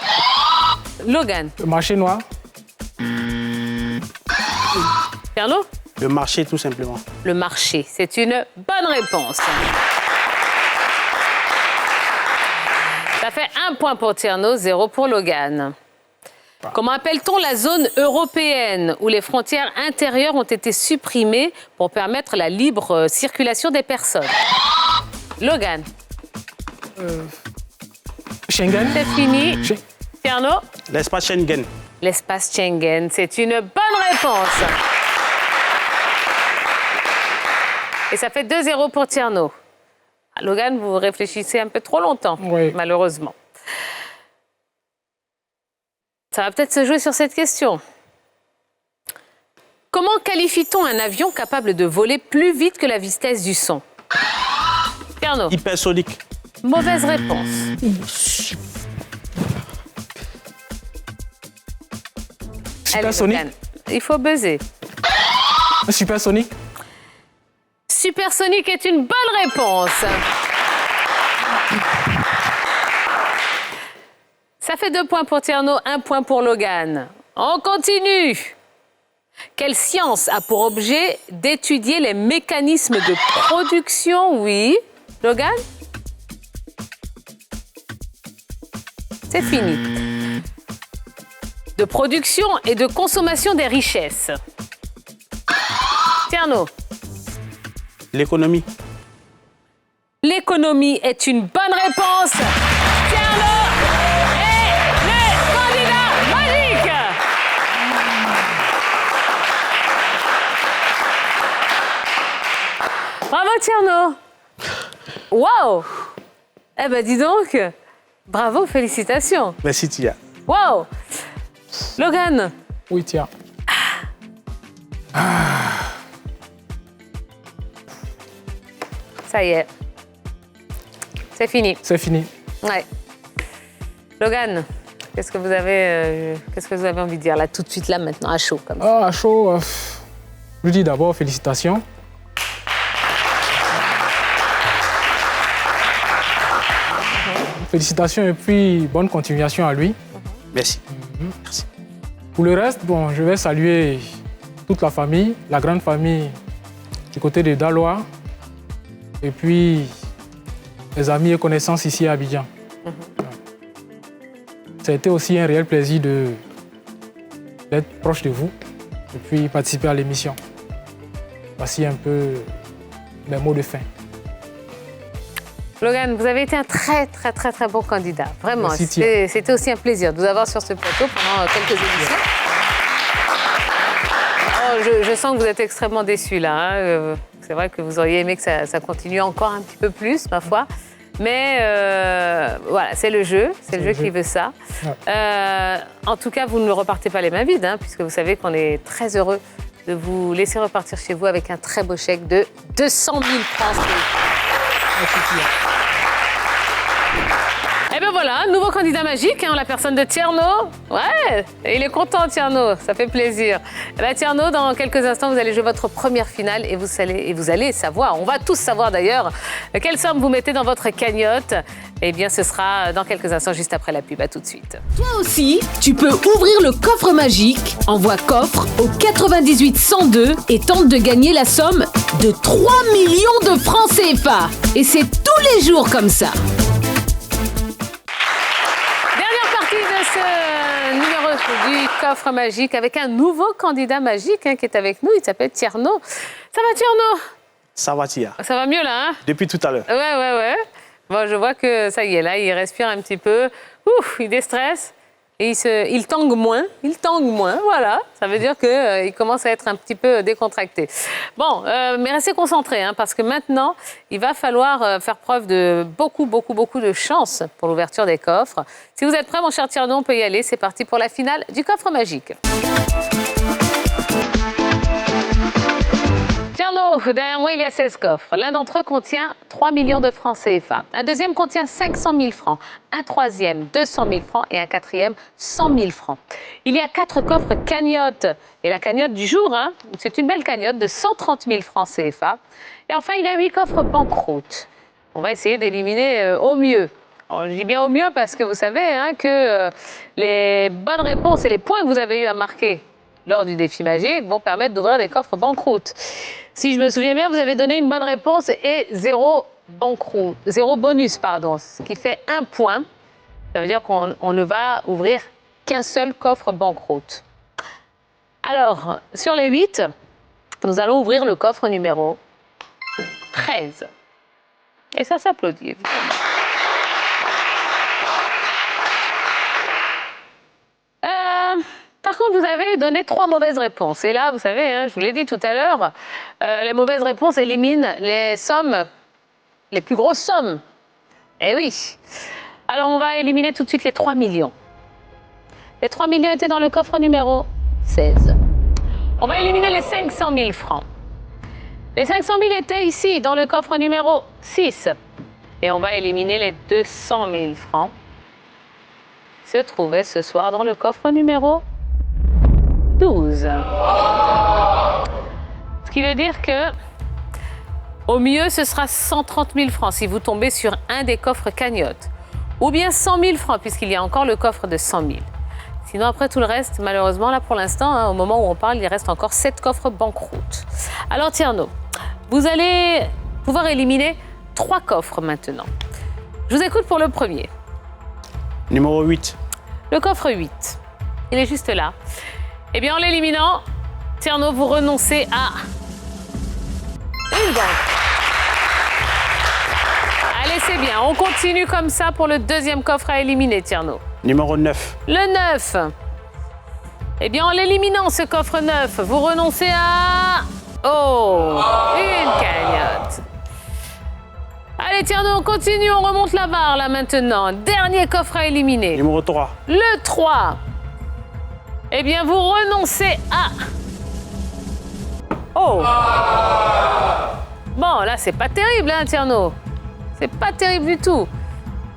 Logan. Le marché noir. Tierno? Le marché, tout simplement. Le marché, c'est une bonne réponse. Ça fait 1 point pour Tierno, 0 pour Logan. Comment appelle-t-on la zone européenne où les frontières intérieures ont été supprimées pour permettre la libre circulation des personnes? Logan. Schengen. C'est fini. Tierno? L'espace Schengen. L'espace Schengen, c'est une bonne réponse. Et ça fait 2-0 pour Tierno. Logan, vous réfléchissez un peu trop longtemps, Oui. malheureusement. Ça va peut-être se jouer sur cette question. Comment qualifie-t-on un avion capable de voler plus vite que la vitesse du son? Tierno. Hypersonique. Mauvaise réponse. Supersonique. Allez, Logan, il faut buzzer. Supersonique. Supersonique est une bonne réponse. Ça fait 2 points pour Tierno, 1 point pour Logan. On continue. Quelle science a pour objet d'étudier les mécanismes de production? Oui. Logan? C'est fini. De production et de consommation des richesses. Tierno. L'économie. L'économie est une bonne réponse. Tierno est le candidat magique. Bravo Tierno. Wow. Eh ben dis donc. Bravo, félicitations. Merci Tia. Wow. Logan. Oui, tiens. Ça y est. C'est fini. C'est fini. Ouais. Logan, qu'est-ce que vous avez envie de dire là, tout de suite, là, maintenant, à chaud comme ça? Ah, à chaud, je dis d'abord félicitations. félicitations et puis bonne continuation à lui. Merci. Merci. Pour le reste, bon, je vais saluer toute la famille, la grande famille du côté de Daloa, et puis les amis et connaissances ici à Abidjan. Ça a été aussi un réel plaisir d'être proche de vous et puis participer à l'émission. Voici un peu mes mots de fin. Logan, vous avez été un très bon candidat. Vraiment, Merci, Tia. c'était aussi un plaisir de vous avoir sur ce plateau pendant quelques émissions. Oh, je sens que vous êtes extrêmement déçus là. Hein. C'est vrai que vous auriez aimé que ça continue encore un petit peu plus, ma foi. Mais voilà, c'est le jeu qui veut ça. Ouais. En tout cas, vous ne repartez pas les mains vides, hein, puisque vous savez qu'on est très heureux de vous laisser repartir chez vous avec un très beau chèque de 200 000 francs. Et bien voilà, nouveau candidat magique, hein, la personne de Tierno. Ouais, et il est content, Tierno, ça fait plaisir. Eh bien, Tierno, dans quelques instants, vous allez jouer votre première finale et vous allez savoir, on va tous savoir d'ailleurs, quelle somme vous mettez dans votre cagnotte. Eh bien, ce sera dans quelques instants, juste après la pub. À tout de suite. Toi aussi, tu peux ouvrir le coffre magique. Envoie coffre au 98 102 et tente de gagner la somme de 3 millions de francs CFA. Et c'est tous les jours comme ça. Dernière partie de ce numéro du coffre magique avec un nouveau candidat magique hein, qui est avec nous. Il s'appelle Tierno. Ça va, Tierno? Ça va, Tia? Ça va mieux là, hein? Depuis tout à l'heure. Ouais. Bon, je vois que ça y est, là, il respire un petit peu. Ouf, il déstresse. Et il tangue moins, voilà. Ça veut dire qu'il commence à être un petit peu décontracté. Bon, mais restez concentrés, hein, parce que maintenant, il va falloir faire preuve de beaucoup de chance pour l'ouverture des coffres. Si vous êtes prêts, mon cher Tierno, on peut y aller. C'est parti pour la finale du coffre magique. Tierno, derrière moi, il y a 16 coffres. L'un d'entre eux contient 3 millions de francs CFA. Un deuxième contient 500 000 francs. Un troisième, 200 000 francs. Et un quatrième, 100 000 francs. Il y a 4 coffres cagnotte. Et la cagnotte du jour, hein, c'est une belle cagnotte de 130 000 francs CFA. Et enfin, il y a 8 coffres banqueroute. On va essayer d'éliminer au mieux. Alors, je dis bien au mieux parce que vous savez hein, que les bonnes réponses et les points que vous avez eu à marquer lors du défi magique vont permettre d'ouvrir des coffres banqueroute. Si je me souviens bien, vous avez donné une bonne réponse et 0 bonus, ce qui fait 1 point. Ça veut dire qu'on ne va ouvrir qu'un seul coffre banqueroute. Alors, sur les 8, nous allons ouvrir le coffre numéro 13. Et ça s'applaudit, évidemment. Par contre, vous avez donné 3 mauvaises réponses. Et là, vous savez, hein, je vous l'ai dit tout à l'heure, les mauvaises réponses éliminent les sommes, les plus grosses sommes. Eh oui. Alors, on va éliminer tout de suite les 3 millions. Les 3 millions étaient dans le coffre numéro 16. On va éliminer les 500 000 francs. Les 500 000 étaient ici, dans le coffre numéro 6. Et on va éliminer les 200 000 francs qui se trouvaient ce soir dans le coffre numéro 12. Ce qui veut dire que, au mieux, ce sera 130 000 francs si vous tombez sur un des coffres cagnotte. Ou bien 100 000 francs, puisqu'il y a encore le coffre de 100 000. Sinon, après tout le reste, malheureusement, là pour l'instant, hein, au moment où on parle, il reste encore 7 coffres banqueroute. Alors, Tierno, vous allez pouvoir éliminer 3 coffres maintenant. Je vous écoute pour le premier. Numéro 8. Le coffre 8. Il est juste là. Eh bien, en l'éliminant, Tierno, vous renoncez à une banque. Allez, c'est bien. On continue comme ça pour le deuxième coffre à éliminer, Tierno. Numéro 9. Le 9. Eh bien, en l'éliminant, ce coffre 9, vous renoncez à... Oh, une cagnotte. Allez, Tierno, on continue, on remonte la barre, là, maintenant. Dernier coffre à éliminer. Numéro 3. Le 3. Eh bien, vous renoncez à... Oh. Bon, là, c'est pas terrible, hein, Tierno. C'est pas terrible du tout.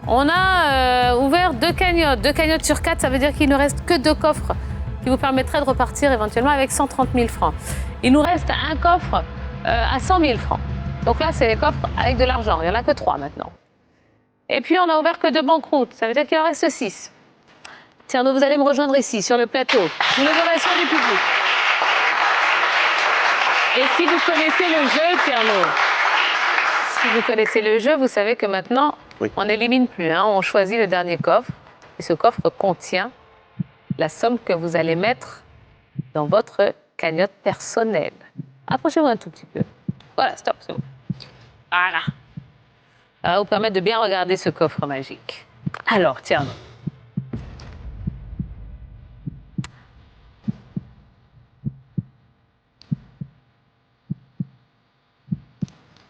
On a ouvert 2 cagnottes. 2 cagnottes sur 4, ça veut dire qu'il ne reste que 2 coffres qui vous permettraient de repartir éventuellement avec 130 000 francs. Il nous reste un coffre à 100 000 francs. Donc là, c'est les coffres avec de l'argent. Il n'y en a que 3 maintenant. Et puis, on n'a ouvert que 2 banqueroutes. Ça veut dire qu'il en reste 6. Tierno, vous allez me rejoindre ici, sur le plateau, sous les ovations du public. Et si vous connaissez le jeu, Tierno, si vous connaissez le jeu, vous savez que maintenant, on n'élimine plus. Hein, on choisit le dernier coffre. Et ce coffre contient la somme que vous allez mettre dans votre cagnotte personnelle. Approchez-vous un tout petit peu. Voilà, stop, c'est bon. Voilà. Ça va vous permettre de bien regarder ce coffre magique. Alors, Tierno.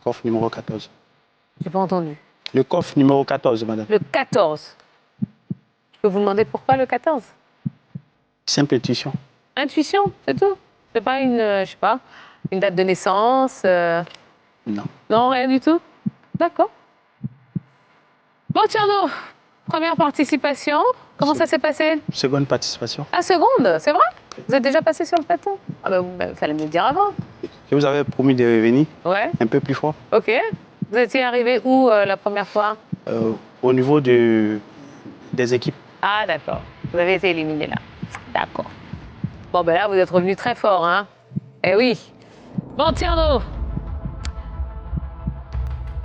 Coffre numéro 14. J'ai pas entendu. Le coffre numéro 14, madame. Le 14. Je peux vous demander pourquoi le 14? Simple intuition. Intuition, c'est tout? C'est pas une, je sais pas, une date de naissance Non. Non, rien du tout? D'accord. Bon, Tierno, première participation. Comment ça s'est passé? Seconde participation. Ah, seconde, c'est vrai? Vous êtes déjà passé sur le plateau? Ah ben, fallait me le dire avant. Je vous avais promis de revenir. Ouais. Un peu plus fort. Ok. Vous étiez arrivé où la première fois? Au niveau des équipes. Ah, d'accord. Vous avez été éliminé là. D'accord. Bon, ben là, vous êtes revenu très fort, hein? Eh oui. Bon, Tierno.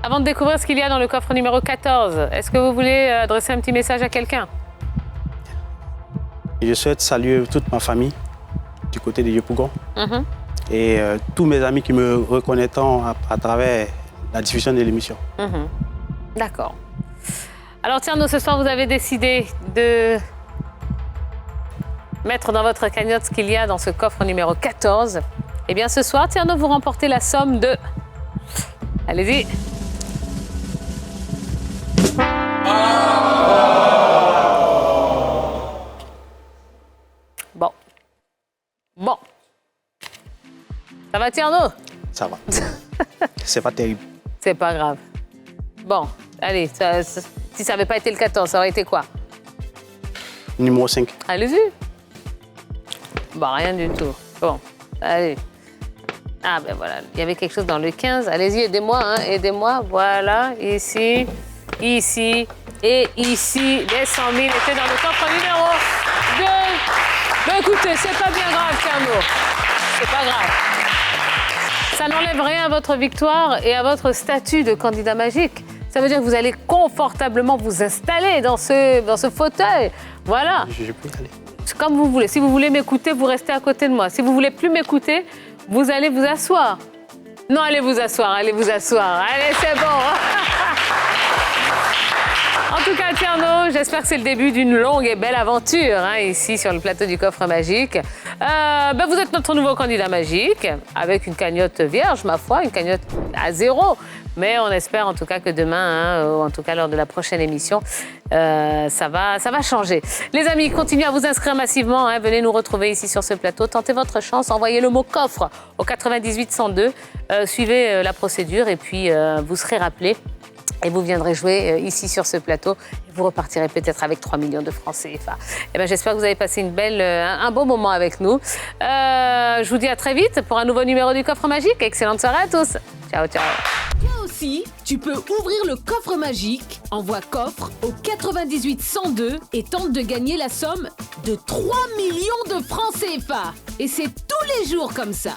Avant de découvrir ce qu'il y a dans le coffre numéro 14, est-ce que vous voulez adresser un petit message à quelqu'un? Je souhaite saluer toute ma famille du côté de Yopougon et tous mes amis qui me reconnaîtront à travers la diffusion de l'émission. D'accord. Alors, Tierno, ce soir, vous avez décidé de mettre dans votre cagnotte ce qu'il y a dans ce coffre numéro 14. Eh bien, ce soir, Tierno, vous remportez la somme de... Allez-y. Bon. Ça va, Tierno? Ça va. C'est pas terrible. C'est pas grave. Bon, allez, si ça n'avait pas été le 14, ça aurait été quoi? Numéro 5. Allez-y. Bon, rien du tout. Bon, allez. Ah, ben voilà, il y avait quelque chose dans le 15. Allez-y, aidez-moi, hein, aidez-moi. Voilà, ici, ici et ici. Les 100 000 étaient dans le coffre numéro 2. Ben écoutez, c'est pas bien grave, Tierno. C'est pas grave. Ça n'enlève rien à votre victoire et à votre statut de candidat magique. Ça veut dire que vous allez confortablement vous installer dans ce fauteuil. Voilà. Je peux y aller. C'est comme vous voulez. Si vous voulez m'écouter, vous restez à côté de moi. Si vous voulez plus m'écouter, vous allez vous asseoir. Non, allez vous asseoir, allez vous asseoir. Allez, c'est bon. En tout cas, Tierno, j'espère que c'est le début d'une longue et belle aventure ici sur le plateau du coffre magique. Vous êtes notre nouveau candidat magique avec une cagnotte vierge, ma foi, une cagnotte à 0. Mais on espère en tout cas que demain, ou en tout cas lors de la prochaine émission, ça va changer. Les amis, continuez à vous inscrire massivement. Venez nous retrouver ici sur ce plateau. Tentez votre chance. Envoyez le mot coffre au 98 102. Suivez la procédure et puis vous serez rappelé. Et vous viendrez jouer ici sur ce plateau. Et vous repartirez peut-être avec 3 millions de francs CFA. J'espère que vous avez passé un beau moment avec nous. Je vous dis à très vite pour un nouveau numéro du Coffre Magique. Excellente soirée à tous. Ciao, ciao. Toi aussi, tu peux ouvrir le coffre magique. Envoie coffre au 98 102 et tente de gagner la somme de 3 millions de francs CFA. Et c'est tous les jours comme ça.